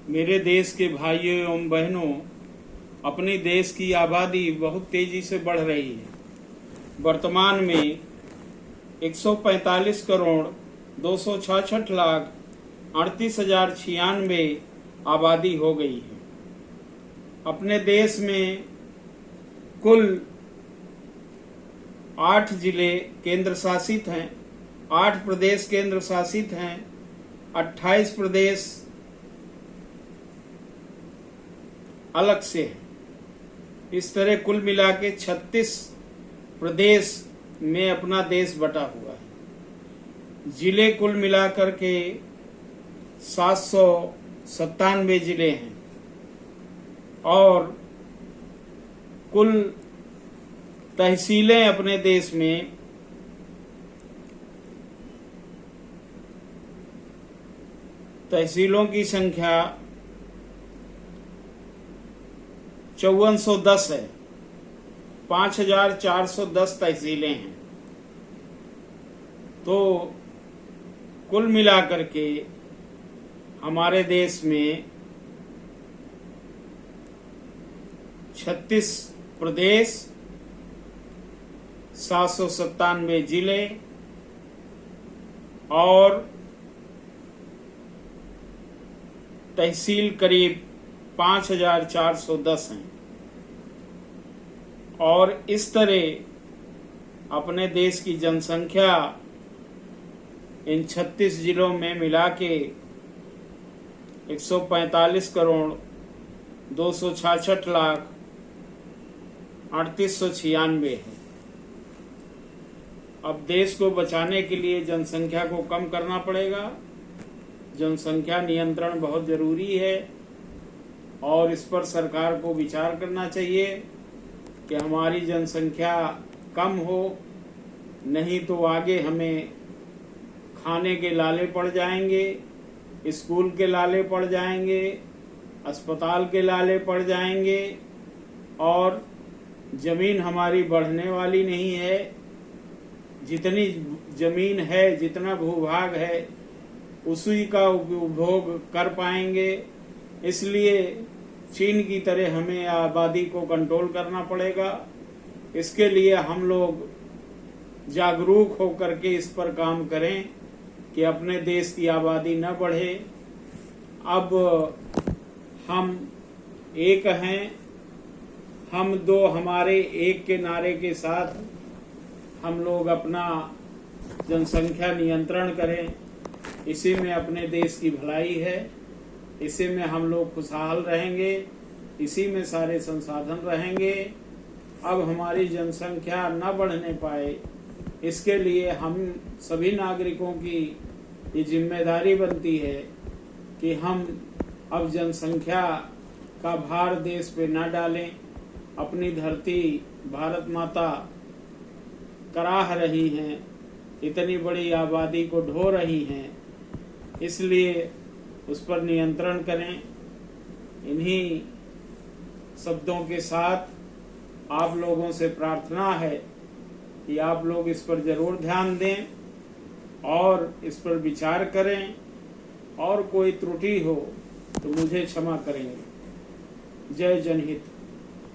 मेरे देश के भाइयों एवं बहनों, अपने देश की आबादी बहुत तेजी से बढ़ रही है। वर्तमान में 145 करोड़ 266 लाख 38,096 आबादी हो गई है। अपने देश में कुल 8 जिले केंद्र शासित हैं, 8 प्रदेश केंद्र शासित हैं, 28 प्रदेश अलग से है। इस तरह कुल मिला के 36 प्रदेश में अपना देश बटा हुआ है। जिले कुल मिलाकर के 797 जिले हैं और कुल तहसीलें अपने देश में 5410 की संख्या 5410 है। 5410 तहसीलें हैं। तो कुल मिलाकर के हमारे देश में 36 प्रदेश, 797 जिले और तहसील करीब 5410 हैं। और इस तरह अपने देश की जनसंख्या इन 36 जिलों में मिला के 145 करोड़ 266 लाख 3896 है। अब देश को बचाने के लिए जनसंख्या को कम करना पड़ेगा। जनसंख्या नियंत्रण बहुत जरूरी है और इस पर सरकार को विचार करना चाहिए कि हमारी जनसंख्या कम हो, नहीं तो आगे हमें खाने के लाले पड़ जाएंगे, स्कूल के लाले पड़ जाएंगे, अस्पताल के लाले पड़ जाएंगे और जमीन हमारी बढ़ने वाली नहीं है। जितनी जमीन है, जितना भूभाग है, उसी का उपभोग कर पाएंगे। इसलिए चीन की तरह हमें आबादी को कंट्रोल करना पड़ेगा। इसके लिए हम लोग जागरूक होकर के इस पर काम करें कि अपने देश की आबादी न बढ़े। अब हम एक हैं, हम दो, हमारे एक के नारे के साथ हम लोग अपना जनसंख्या नियंत्रण करें। इसी में अपने देश की भलाई है, इसी में हम लोग खुशहाल रहेंगे, इसी में सारे संसाधन रहेंगे। अब हमारी जनसंख्या न बढ़ने पाए, इसके लिए हम सभी नागरिकों की ये जिम्मेदारी बनती है कि हम अब जनसंख्या का भार देश पे न डालें। अपनी धरती भारत माता कराह रही हैं, इतनी बड़ी आबादी को ढो रही हैं, इसलिए उस पर नियंत्रण करें। इन्हीं शब्दों के साथ आप लोगों से प्रार्थना है कि आप लोग इस पर जरूर ध्यान दें और इस पर विचार करें और कोई त्रुटि हो तो मुझे क्षमा करेंगे। जय जनहित।